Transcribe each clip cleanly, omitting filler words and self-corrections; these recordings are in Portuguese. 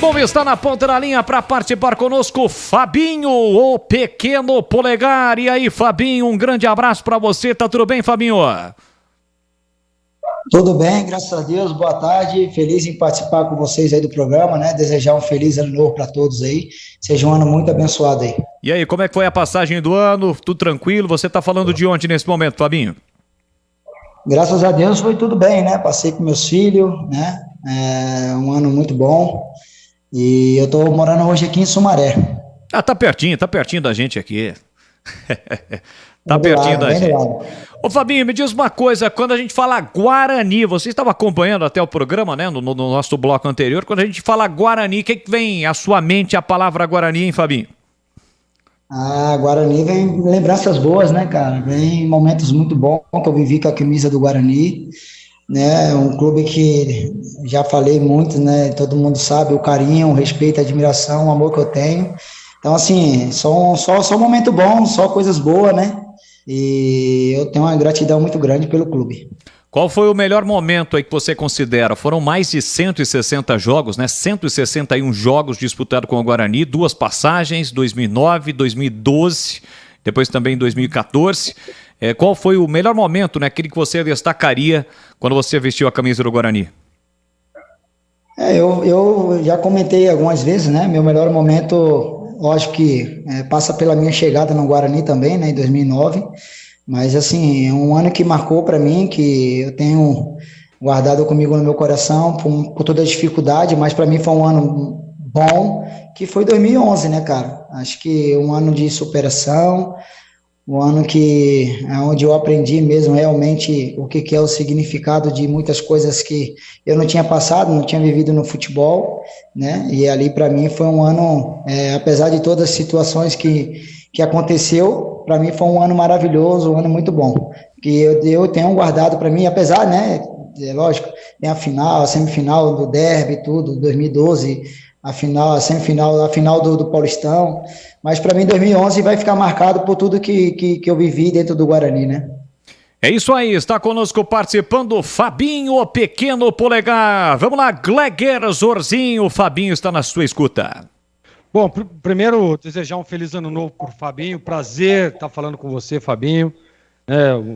Bom, está na ponta da linha para participar conosco Fabinho, o pequeno polegar. E aí, Fabinho, um grande abraço para você. Tá tudo bem, Fabinho? Tudo bem, graças a Deus, boa tarde, feliz em participar com vocês aí do programa, né, desejar um feliz ano novo para todos aí, seja um ano muito abençoado aí. E aí, como é que foi a passagem do ano? Tudo tranquilo? Você tá falando de onde nesse momento, Fabinho? Graças a Deus foi tudo bem, né, passei com meus filhos, né, um ano muito bom, e eu tô morando hoje aqui em Sumaré. Ah, tá pertinho da gente aqui. Tá Bem do pertinho lado, da bem do gente. lado. Ô Fabinho, me diz uma coisa, quando a gente fala Guarani, você estava acompanhando até o programa, né, no nosso bloco anterior, quando a gente fala Guarani, o que vem à sua mente a palavra Guarani, hein, Fabinho? Ah, Guarani vem lembranças boas, né, cara, vem momentos muito bons que eu vivi com a camisa do Guarani, né? Um clube que já falei muito, né? Todo mundo sabe o carinho, o respeito, a admiração, o amor que eu tenho. Então, assim, só um momento bom, só coisas boas, né? E eu tenho uma gratidão muito grande pelo clube. Qual foi o melhor momento aí que você considera? Foram mais de 160 jogos, né? 161 jogos disputados com o Guarani, duas passagens, 2009, 2012, depois também 2014. Qual foi o melhor momento, né? Aquele que você destacaria quando você vestiu a camisa do Guarani? Eu já comentei algumas vezes, né? Meu melhor momento, lógico que passa pela minha chegada no Guarani também, né? Em 2009. Mas, assim, é um ano que marcou para mim, que eu tenho guardado comigo no meu coração por toda a dificuldade, mas para mim foi um ano bom, que foi 2011, né, cara? Acho que um ano de superação, um ano que é onde eu aprendi mesmo realmente o que é o significado de muitas coisas que eu não tinha passado, não tinha vivido no futebol, né? E ali para mim foi um ano, apesar de todas as situações que aconteceu, para mim foi um ano maravilhoso, um ano muito bom. Que eu tenho guardado para mim, apesar, né? Lógico, tem a final, a semifinal do Derby, tudo, 2012, a final, a semifinal, a final do Paulistão. Mas para mim, 2011 vai ficar marcado por tudo que eu vivi dentro do Guarani, né? É isso aí, está conosco participando Fabinho, o pequeno polegar. Vamos lá, Gleger Zorzinho, o Fabinho está na sua escuta. Bom, primeiro desejar um feliz ano novo por Fabinho, prazer estar falando com você, Fabinho.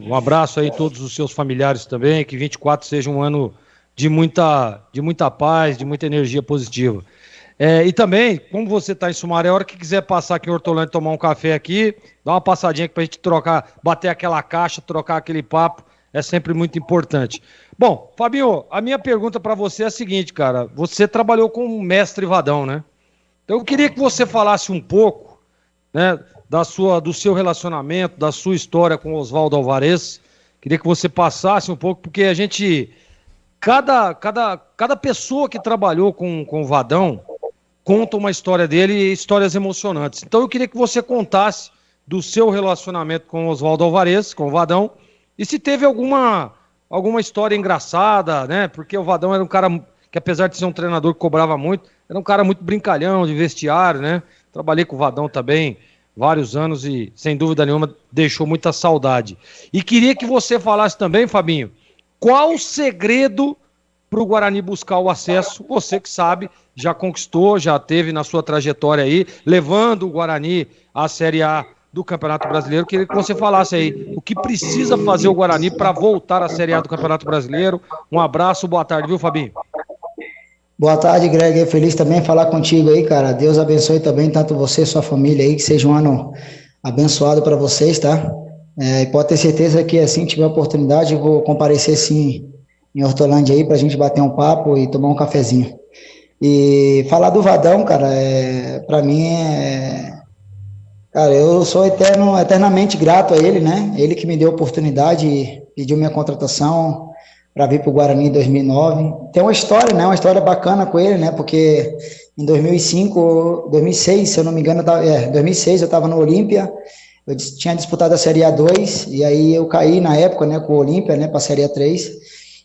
Um abraço aí a todos os seus familiares também, que 24 seja um ano de muita paz, de muita energia positiva. E também, como você está em Sumaré, a hora que quiser passar aqui em Hortolândia tomar um café aqui, dá uma passadinha aqui para a gente trocar, bater aquela caixa, trocar aquele papo, é sempre muito importante. Bom, Fabinho, a minha pergunta para você é a seguinte, cara, você trabalhou com o mestre Vadão, né? Então eu queria que você falasse um pouco, né, do seu relacionamento, da sua história com Oswaldo Alvarez. Queria que você passasse um pouco, porque a gente, cada pessoa que trabalhou com o Vadão conta uma história dele e histórias emocionantes. Então eu queria que você contasse do seu relacionamento com Oswaldo Alvarez, com o Vadão, e se teve alguma história engraçada, né? Porque o Vadão era um cara que, apesar de ser um treinador que cobrava muito, era um cara muito brincalhão, de vestiário, né? Trabalhei com o Vadão também vários anos e, sem dúvida nenhuma, deixou muita saudade. E queria que você falasse também, Fabinho, qual o segredo para o Guarani buscar o acesso? Você que sabe, já conquistou, já teve na sua trajetória aí, levando o Guarani à Série A do Campeonato Brasileiro. Queria que você falasse aí o que precisa fazer o Guarani para voltar à Série A do Campeonato Brasileiro. Um abraço, boa tarde, viu, Fabinho? Boa tarde, Greg. Feliz também falar contigo aí, cara. Deus abençoe também tanto você e sua família aí, que seja um ano abençoado para vocês, tá? E pode ter certeza que assim tiver oportunidade, eu vou comparecer sim em Hortolândia aí pra gente bater um papo e tomar um cafezinho. E falar do Vadão, cara, para mim cara, eu sou eternamente grato a ele, né? Ele que me deu a oportunidade, pediu minha contratação para vir para o Guarani em 2009. Tem uma história, né? Uma história bacana com ele, né? Porque em 2005, 2006, se eu não me engano, 2006 eu estava no Olímpia, eu tinha disputado a Série A2, e aí eu caí na época, né, com o Olímpia, né, para a Série A3,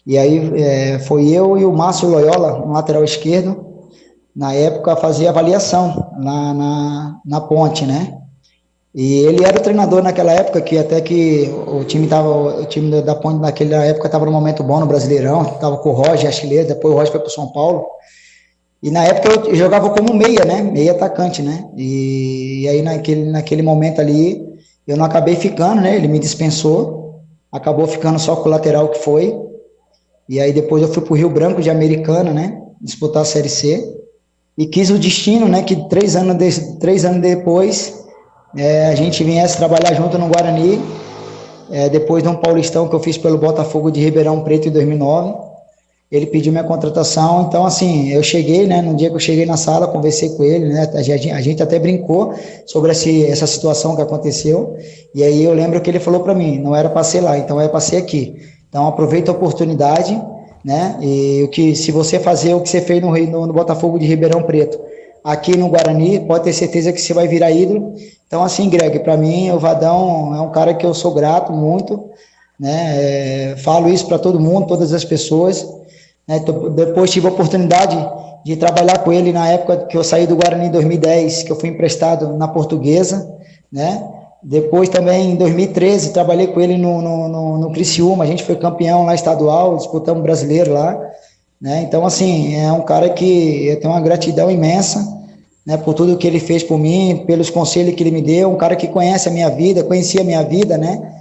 e aí foi eu e o Márcio Loyola, no lateral esquerdo, na época fazia avaliação na Ponte, né? E ele era o treinador naquela época, que até que o time da Ponte naquela época estava num momento bom no Brasileirão, estava com o Roger, artilheiro, depois o Roger foi para o São Paulo. E na época eu jogava como meia, né? Meia atacante, né? E aí naquele momento ali, eu não acabei ficando, né? Ele me dispensou, acabou ficando só com o lateral que foi. E aí depois eu fui pro Rio Branco de Americana, né? Disputar a Série C. E quis o destino, né? Que 3 anos depois, a gente viesse trabalhar junto no Guarani, depois de um Paulistão que eu fiz pelo Botafogo de Ribeirão Preto em 2009. Ele pediu minha contratação, então assim, eu cheguei, né, no dia que eu cheguei na sala, conversei com ele, né, a gente até brincou sobre essa situação que aconteceu, e aí eu lembro que ele falou para mim, não era para ser lá, então é para ser aqui, então aproveita a oportunidade, né, e se você fazer o que você fez no Botafogo de Ribeirão Preto, aqui no Guarani, pode ter certeza que você vai virar ídolo. Então assim, Greg, para mim o Vadão é um cara que eu sou grato muito, né, falo isso para todo mundo, todas as pessoas. Depois tive a oportunidade de trabalhar com ele na época que eu saí do Guarani em 2010, que eu fui emprestado na Portuguesa, né? Depois também em 2013 trabalhei com ele no Criciúma, a gente foi campeão lá estadual, disputamos brasileiro lá, né? Então assim, é um cara que eu tenho uma gratidão imensa, né, por tudo que ele fez por mim, pelos conselhos que ele me deu, um cara que conhece a minha vida, conhecia a minha vida, né?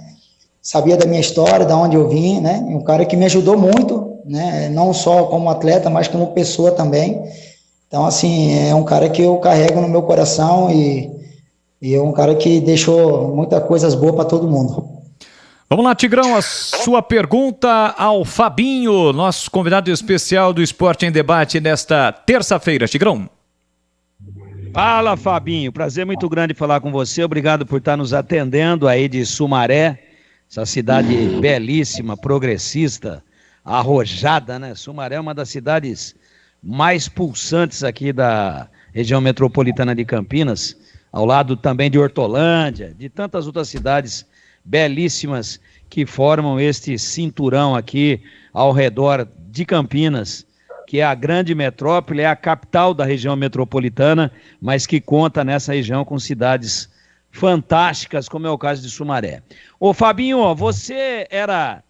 Sabia da minha história, da onde eu vim, né? Um cara que me ajudou muito, né? Não só como atleta, mas como pessoa também. Então, assim, é um cara que eu carrego no meu coração e é um cara que deixou muitas coisas boas para todo mundo. Vamos lá, Tigrão, a sua pergunta ao Fabinho, nosso convidado especial do Esporte em Debate nesta terça-feira. Tigrão. Fala, Fabinho, prazer muito grande falar com você, obrigado por estar nos atendendo aí de Sumaré, essa cidade belíssima, progressista, arrojada, né? Sumaré é uma das cidades mais pulsantes aqui da região metropolitana de Campinas, ao lado também de Hortolândia, de tantas outras cidades belíssimas que formam este cinturão aqui ao redor de Campinas, que é a grande metrópole, é a capital da região metropolitana, mas que conta nessa região com cidades fantásticas, como é o caso de Sumaré. Ô Fabinho, você era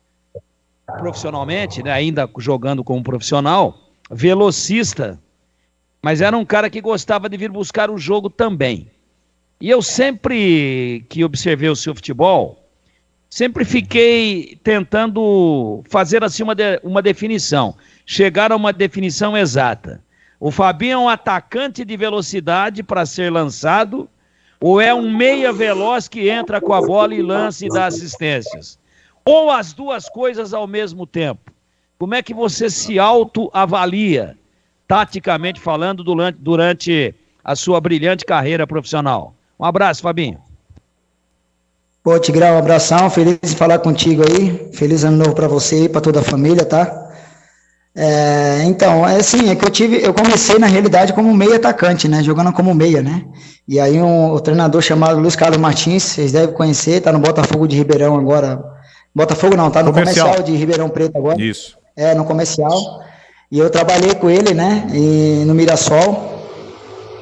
profissionalmente, né, ainda jogando como profissional, velocista, mas era um cara que gostava de vir buscar o jogo também. E eu sempre que observei o seu futebol, sempre fiquei tentando fazer assim uma definição, chegar a uma definição exata. O Fabinho é um atacante de velocidade para ser lançado, ou é um meia veloz que entra com a bola e lança e dá assistências? Ou as duas coisas ao mesmo tempo? Como é que você se autoavalia, taticamente falando, durante a sua brilhante carreira profissional? Um abraço, Fabinho. Pô, Tigrão, um abração, feliz de falar contigo aí, feliz ano novo para você e para toda a família, tá? Então, é que eu comecei na realidade como meia atacante, né, jogando como meia, né, e aí o treinador chamado Luiz Carlos Martins, vocês devem conhecer, tá no Botafogo de Ribeirão agora, Botafogo não, tá no comercial de Ribeirão Preto agora. Isso. No comercial, e eu trabalhei com ele, né, no Mirassol,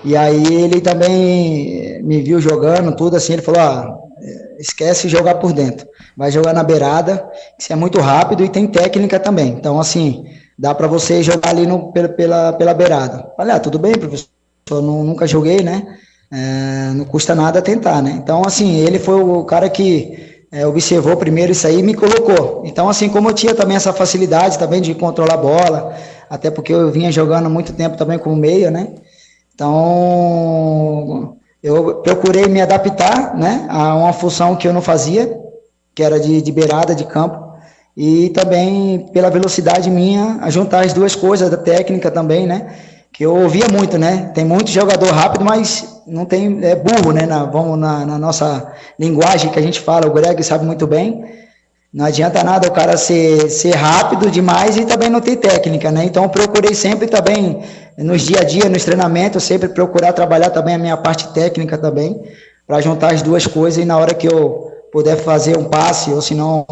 e aí ele também me viu jogando, tudo assim, ele falou, esquece jogar por dentro, vai jogar na beirada, que você é muito rápido e tem técnica também, então assim, dá para você jogar ali pela beirada. Olha, tudo bem, professor, nunca joguei, né? Não custa nada tentar, né? Então, assim, ele foi o cara que observou primeiro isso aí e me colocou. Então, assim, como eu tinha também essa facilidade também de controlar a bola, até porque eu vinha jogando muito tempo também como meia, né? Então, eu procurei me adaptar, né, a uma função que eu não fazia, que era de beirada de campo, e também pela velocidade minha, a juntar as duas coisas, da técnica também, né, que eu ouvia muito, né, tem muito jogador rápido, mas não tem, burro, né, na nossa linguagem que a gente fala, o Greg sabe muito bem, não adianta nada o cara ser rápido demais e também não ter técnica, né, então eu procurei sempre também, nos dia a dia, nos treinamentos, sempre procurar trabalhar também a minha parte técnica também, para juntar as duas coisas e na hora que eu puder fazer um passe, ou se não,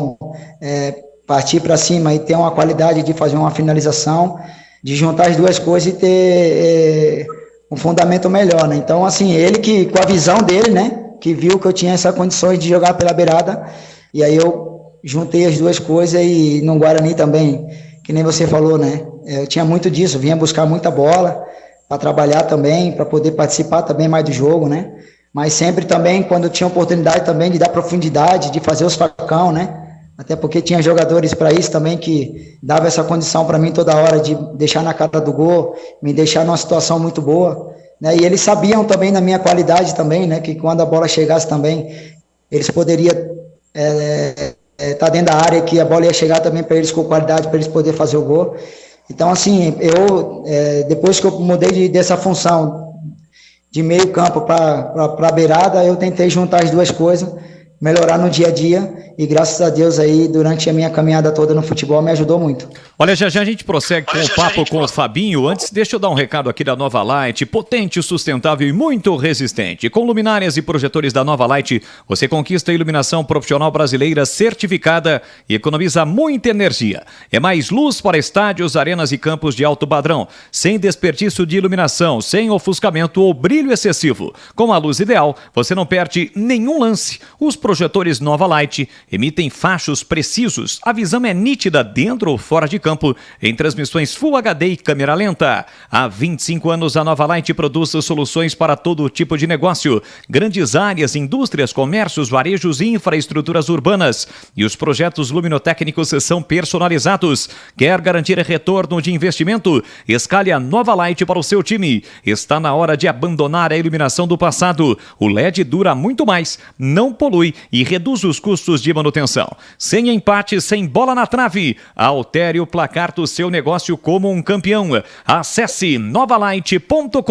partir para cima e ter uma qualidade de fazer uma finalização, de juntar as duas coisas e ter um fundamento melhor, né? Então, assim, ele que, com a visão dele, né, que viu que eu tinha essa condições de jogar pela beirada, e aí eu juntei as duas coisas e no Guarani também, que nem você falou, né, eu tinha muito disso, vinha buscar muita bola, trabalhar também, para poder participar também mais do jogo, né? Mas sempre também, quando tinha oportunidade também de dar profundidade, de fazer os facão, né? Até porque tinha jogadores para isso também que dava essa condição para mim toda hora de deixar na cara do gol, me deixar numa situação muito boa, né? E eles sabiam também da minha qualidade também, né? Que quando a bola chegasse também, eles poderiam tá dentro da área, que a bola ia chegar também para eles com qualidade, para eles poderem fazer o gol. Então, assim, depois que eu mudei dessa função de meio campo para a beirada, eu tentei juntar as duas coisas, melhorar no dia a dia, e graças a Deus aí, durante a minha caminhada toda no futebol, me ajudou muito. Olha, já a gente prossegue com o papo com o Fabinho. Antes, deixa eu dar um recado aqui da Nova Light, potente, sustentável e muito resistente. Com luminárias e projetores da Nova Light, você conquista a iluminação profissional brasileira certificada e economiza muita energia. É mais luz para estádios, arenas e campos de alto padrão, sem desperdício de iluminação, sem ofuscamento ou brilho excessivo. Com a luz ideal, você não perde nenhum lance. Os projetores Nova Light emitem fachos precisos. A visão é nítida dentro ou fora de campo, em transmissões Full HD e câmera lenta. Há 25 anos, a Nova Light produz soluções para todo tipo de negócio. Grandes áreas, indústrias, comércios, varejos e infraestruturas urbanas. E os projetos luminotécnicos são personalizados. Quer garantir retorno de investimento? Escalhe a Nova Light para o seu time. Está na hora de abandonar a iluminação do passado. O LED dura muito mais, não polui e reduz os custos de manutenção. Sem empate, sem bola na trave. Altere o placar do seu negócio como um campeão. Acesse novalight.com.br.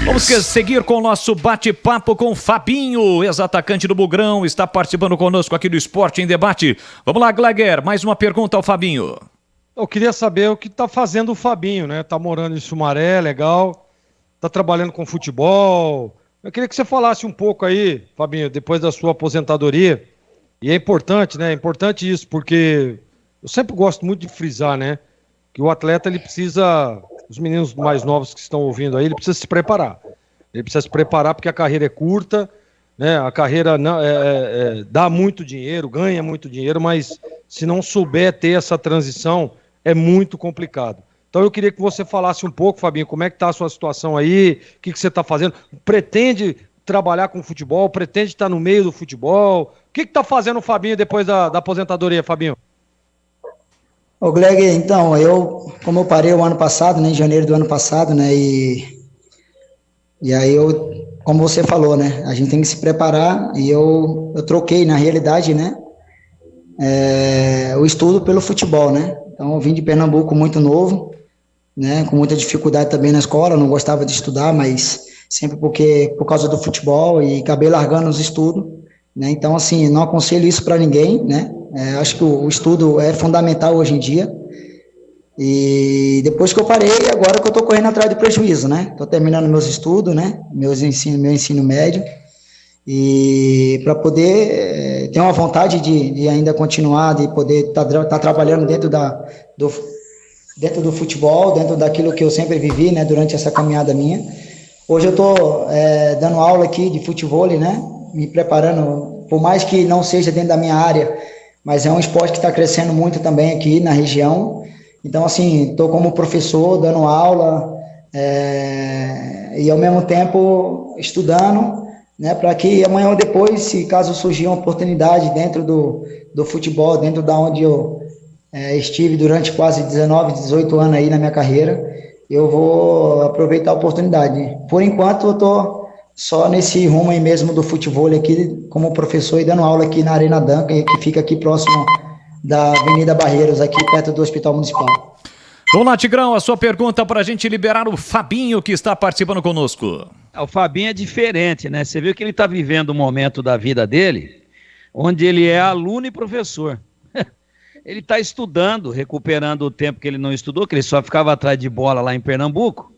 Vamos seguir com o nosso bate-papo com Fabinho, ex-atacante do Bugrão, está participando conosco aqui do Esporte em Debate. Vamos lá, Gleger, mais uma pergunta ao Fabinho. Eu queria saber o que está fazendo o Fabinho, né? Tá morando em Sumaré, legal. Tá trabalhando com futebol. Eu queria que você falasse um pouco aí, Fabinho, depois da sua aposentadoria. E é importante, né? É importante isso, porque eu sempre gosto muito de frisar, né? Que o atleta, ele precisa, os meninos mais novos que estão ouvindo aí, ele precisa se preparar. Ele precisa se preparar porque a carreira é curta, né? A carreira não, dá muito dinheiro, ganha muito dinheiro, mas se não souber ter essa transição, é muito complicado. Então eu queria que você falasse um pouco, Fabinho, como é que está a sua situação aí, o que você está fazendo? Pretende trabalhar com futebol? Pretende estar no meio do futebol? O que está fazendo o Fabinho depois da aposentadoria, Fabinho? Ô, Gleg, então, como eu parei o ano passado, né, em janeiro do ano passado, né, e aí como você falou, né, a gente tem que se preparar, e eu troquei, na realidade, né, o estudo pelo futebol, né. Então eu vim de Pernambuco muito novo, né, com muita dificuldade também na escola, não gostava de estudar, mas sempre por causa do futebol, e acabei largando os estudos, né. Então, assim, não aconselho isso para ninguém, né. Acho que o estudo é fundamental hoje em dia. E depois que eu parei, agora que eu estou correndo atrás do prejuízo, né? Estou terminando meus estudos, né? Meu ensino médio. E para poder ter uma vontade de ainda continuar, de poder tá trabalhando dentro do futebol, dentro daquilo que eu sempre vivi, né? Durante essa caminhada minha. Hoje eu estou dando aula aqui de futebol, né? Me preparando, por mais que não seja dentro da minha área, mas é um esporte que está crescendo muito também aqui na região. Então, assim, estou como professor, dando aula, e ao mesmo tempo estudando, né, para que amanhã ou depois, se caso surgir uma oportunidade dentro do futebol, dentro da onde eu estive durante quase 19, 18 anos aí na minha carreira, eu vou aproveitar a oportunidade. Por enquanto, eu estou só nesse rumo aí mesmo do futebol aqui, como professor e dando aula aqui na Arena Duncan, que fica aqui próximo da Avenida Barreiros, aqui perto do Hospital Municipal. Vamos lá, Tigrão, a sua pergunta para a gente liberar o Fabinho, que está participando conosco. O Fabinho é diferente, né? Você viu que ele está vivendo um momento da vida dele, onde ele é aluno e professor. Ele está estudando, recuperando o tempo que ele não estudou, que ele só ficava atrás de bola lá em Pernambuco.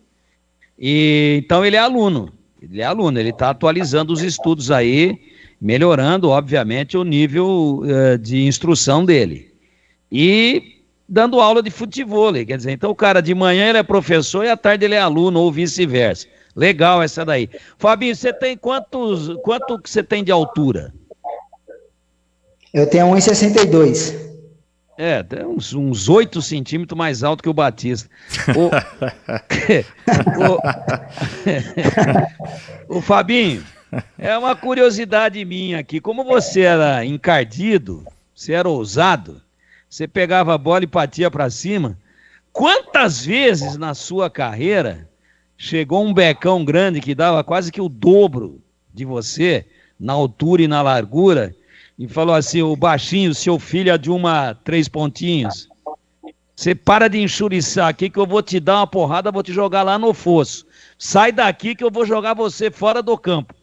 E então ele é aluno. Ele está atualizando os estudos aí, melhorando, obviamente, o nível de instrução dele. E dando aula de futebol, quer dizer, então o cara de manhã ele é professor e à tarde ele é aluno, ou vice-versa. Legal essa daí. Fabinho, você tem quanto que você tem de altura? Eu tenho 1,62. Tem uns 8 centímetros mais alto que o Batista. O Fabinho, é uma curiosidade minha aqui. Como você era encardido, você era ousado, você pegava a bola e batia pra cima. Quantas vezes na sua carreira chegou um becão grande que dava quase que o dobro de você, na altura e na largura, e falou assim: o baixinho, seu filho é de 3 pontinhos, você para de enxuriçar aqui que eu vou te dar uma porrada, vou te jogar lá no fosso. Sai daqui que eu vou jogar você fora do campo.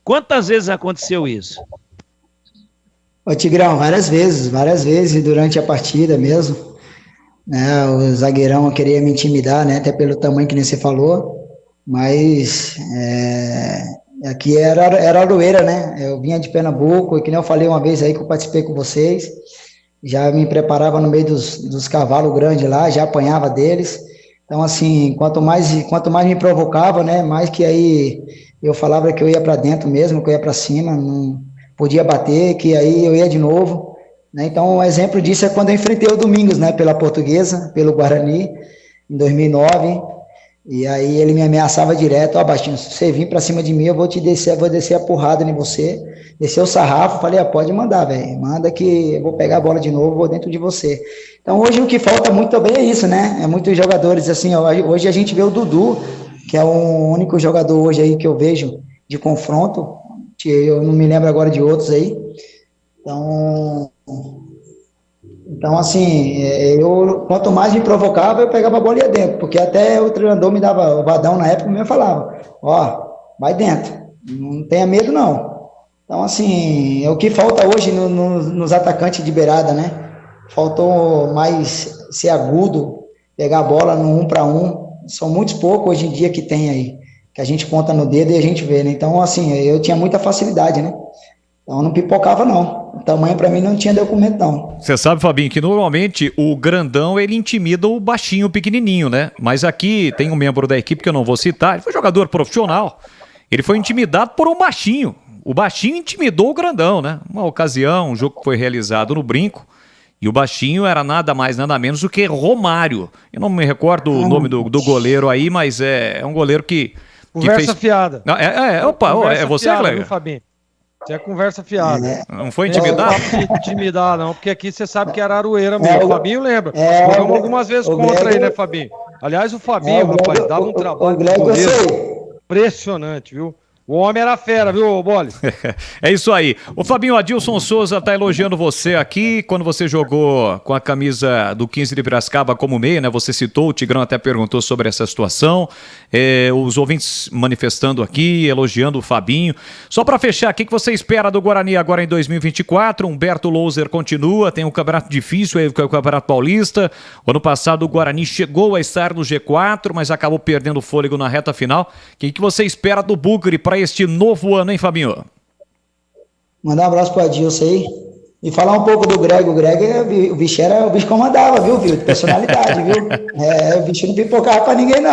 Quantas vezes aconteceu isso? Ô Tigrão, várias vezes durante a partida mesmo, né, o zagueirão queria me intimidar, né, até pelo tamanho que nem você falou, mas aqui era Aroeira, né, eu vinha de Pernambuco, e que nem eu falei uma vez aí que eu participei com vocês, já me preparava no meio dos cavalos grandes lá, já apanhava deles, então assim, quanto mais me provocava, né, mais que aí eu falava que eu ia para dentro mesmo, que eu ia para cima, não podia bater, que aí eu ia de novo, né? Então, um exemplo disso é quando eu enfrentei o Domingos, né, pela Portuguesa, pelo Guarani, em 2009, e aí ele me ameaçava direto: ó, Baixinho, se você vir para cima de mim, eu vou descer a porrada em você, descer o sarrafo. Falei: pode mandar, velho, manda que eu vou pegar a bola de novo, vou dentro de você. Então, hoje o que falta muito também é isso, né, muitos jogadores, assim, hoje a gente vê o Dudu, que é o único jogador hoje aí que eu vejo de confronto, eu não me lembro agora de outros aí, então assim, quanto mais me provocava, eu pegava a bola e ia dentro, porque até o treinador me dava, o Vadão na época mesmo falava: ó, vai dentro, não tenha medo não. Então assim, é o que falta hoje nos atacantes de beirada, né, faltou mais ser agudo, pegar a bola no 1 para 1, são muitos poucos hoje em dia que tem aí, que a gente conta no dedo e a gente vê, né? Então, assim, eu tinha muita facilidade, né? Então, não pipocava, não. O tamanho, pra mim, não tinha documento, não. Você sabe, Fabinho, que normalmente o grandão, ele intimida o baixinho, o pequenininho, né? Mas aqui tem um membro da equipe que eu não vou citar, ele foi jogador profissional, ele foi intimidado por um baixinho. O baixinho intimidou o grandão, né? Uma ocasião, um jogo que foi realizado no Brinco, e o baixinho era nada mais, nada menos do que Romário. Eu não me recordo o nome do goleiro aí, mas é um goleiro que Conversa fiada. É você, Cleber? Fabinho? Isso é conversa fiada. Não foi intimidado? Não intimidar, não, porque aqui você sabe que era Aroeira mesmo. O Fabinho lembra. Jogamos algumas vezes contra aí, né, Fabinho? Aliás, o Fabinho, rapaz, dava um trabalho impressionante, viu? O homem era fera, viu, Boles? É isso aí. O Fabinho, Adilson Souza tá elogiando você aqui. Quando você jogou com a camisa do 15 de Piracicaba como meia, né? Você citou, o Tigrão até perguntou sobre essa situação. Os ouvintes manifestando aqui, elogiando o Fabinho. Só para fechar, o que você espera do Guarani agora em 2024? Humberto Louser continua, tem um campeonato difícil, que é o Campeonato Paulista. O ano passado o Guarani chegou a estar no G4, mas acabou perdendo fôlego na reta final. O que você espera do Bugre para este novo ano, hein, Fabinho? Mandar um abraço pro Adilson aí. E falar um pouco do Greg. O Greg, o bicho comandava, viu? De personalidade, viu? O bicho não pipocava pra ninguém, não.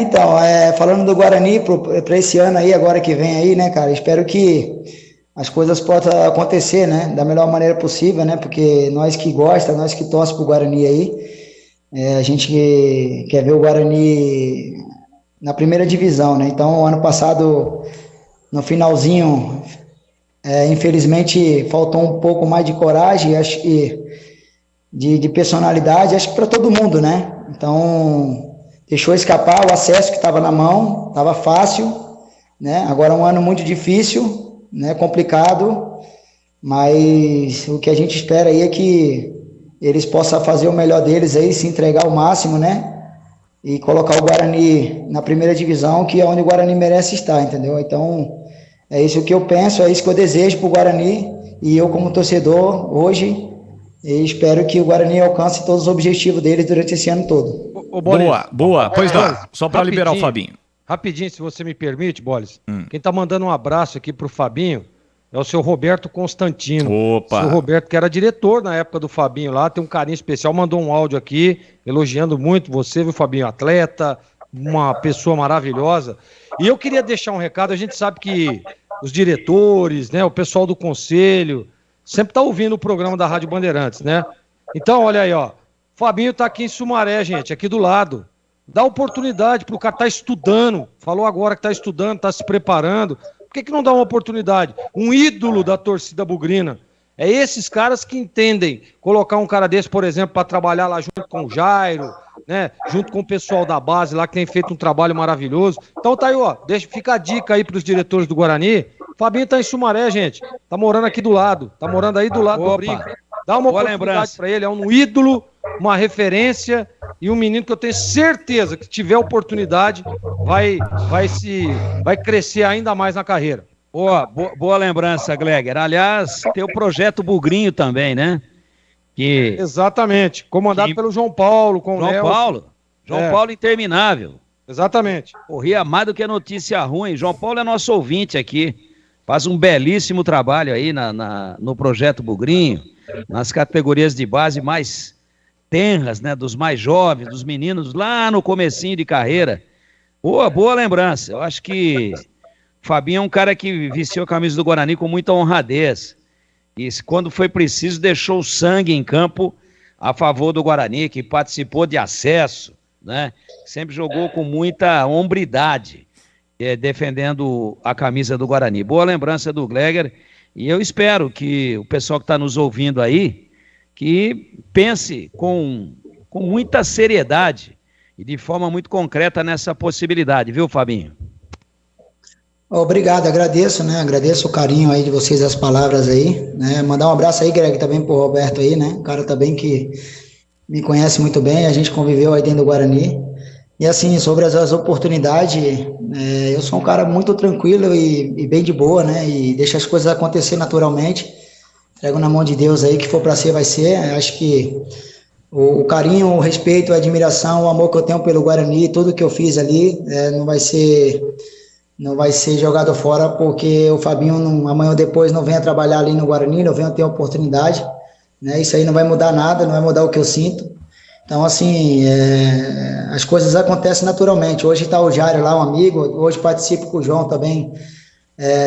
Então, falando do Guarani para esse ano aí, agora que vem aí, né, cara? Espero que as coisas possam acontecer, né? Da melhor maneira possível, né? Porque nós que gostamos, nós que torcemos pro Guarani aí, a gente quer ver o Guarani na primeira divisão, né? Então, ano passado, no finalzinho, infelizmente, faltou um pouco mais de coragem, acho que de personalidade, acho que para todo mundo, né? Então, deixou escapar o acesso que estava na mão, estava fácil, né? Agora um ano muito difícil, né? Complicado, mas o que a gente espera aí é que eles possam fazer o melhor deles aí, se entregar ao máximo, né? E colocar o Guarani na primeira divisão, que é onde o Guarani merece estar, entendeu? Então, é isso que eu penso, é isso que eu desejo para o Guarani, e eu como torcedor, hoje, espero que o Guarani alcance todos os objetivos deles durante esse ano todo. Boa, pois não, só para liberar o Fabinho. Rapidinho, se você me permite, Boles, quem tá mandando um abraço aqui pro Fabinho é o seu Roberto Constantino. Opa! O seu Roberto, que era diretor na época do Fabinho lá, tem um carinho especial, mandou um áudio aqui, elogiando muito você, viu, Fabinho? Atleta, uma pessoa maravilhosa. E eu queria deixar um recado, a gente sabe que os diretores, né, o pessoal do conselho, sempre tá ouvindo o programa da Rádio Bandeirantes, né? Então, olha aí, ó. Fabinho tá aqui em Sumaré, gente, aqui do lado. Dá oportunidade pro cara tá estudando. Falou agora que tá estudando, tá se preparando. Por que não dá uma oportunidade? Um ídolo da torcida bugrina. É esses caras que entendem colocar um cara desse, por exemplo, para trabalhar lá junto com o Jairo, né? Junto com o pessoal da base lá que tem feito um trabalho maravilhoso. Então tá aí, ó. Fica a dica aí pros diretores do Guarani. Fabinho tá em Sumaré, gente. Tá morando aqui do lado. Tá morando aí do lado do brinco. Dá uma oportunidade para ele. É um ídolo, uma referência e um menino que eu tenho certeza que tiver oportunidade vai crescer ainda mais na carreira. Boa lembrança, Gleger. Aliás, tem o projeto Bugrinho também, né? Exatamente. Comandado pelo João Paulo, com João o Paulo. João Paulo interminável. Exatamente. Corria mais do que notícia ruim. João Paulo é nosso ouvinte aqui. Faz um belíssimo trabalho aí no projeto Bugrinho, nas categorias de base mais tenras, né? Dos mais jovens, dos meninos lá no comecinho de carreira. Boa lembrança. Eu acho que Fabinho é um cara que vestiu a camisa do Guarani com muita honradez. E quando foi preciso, deixou o sangue em campo a favor do Guarani, que participou de acesso, né? Sempre jogou com muita hombridade, defendendo a camisa do Guarani. Boa lembrança do Gleger. E eu espero que o pessoal que está nos ouvindo aí, que pense com muita seriedade e de forma muito concreta nessa possibilidade, viu, Fabinho? Obrigado, agradeço, né? Agradeço o carinho aí de vocês, as palavras aí, né? Mandar um abraço aí, Greg, também pro Roberto aí, né? O cara também que me conhece muito bem, a gente conviveu aí dentro do Guarani. E assim, sobre as oportunidades, eu sou um cara muito tranquilo e bem de boa, né? E deixa as coisas acontecer naturalmente. Entrego na mão de Deus aí, que for para ser, vai ser. Acho que o carinho, o respeito, a admiração, o amor que eu tenho pelo Guarani, tudo que eu fiz ali, não vai ser jogado fora, porque o Fabinho amanhã ou depois não venha trabalhar ali no Guarani, não venha ter oportunidade, né? Isso aí não vai mudar nada, não vai mudar o que eu sinto. Então, assim, as coisas acontecem naturalmente. Hoje está o Jairo lá, um amigo, hoje participo com o João também,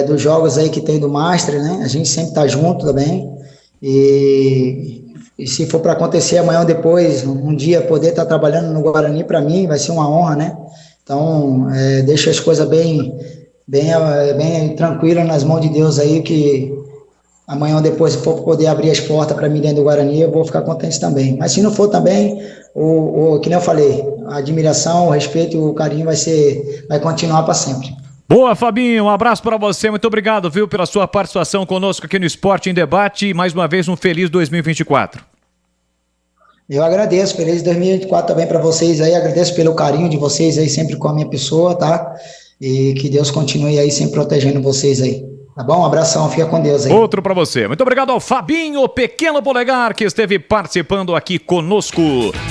dos jogos aí que tem do Master, né? A gente sempre está junto também. E se for para acontecer amanhã ou depois, um dia poder estar trabalhando no Guarani, para mim vai ser uma honra, né? Então, deixa as coisas bem tranquilas nas mãos de Deus aí, que amanhã ou depois, se for poder abrir as portas para mim dentro do Guarani, eu vou ficar contente também. Mas se não for também, que nem eu falei, a admiração, o respeito e o carinho vai continuar para sempre. Boa, Fabinho, um abraço para você, muito obrigado, viu, pela sua participação conosco aqui no Esporte em Debate e mais uma vez um feliz 2024. Eu agradeço, feliz 2024 também para vocês aí, agradeço pelo carinho de vocês aí sempre com a minha pessoa, tá? E que Deus continue aí sempre protegendo vocês aí. Tá bom? Um abração, fica com Deus aí. Outro para você. Muito obrigado ao Fabinho, pequeno polegar, que esteve participando aqui conosco.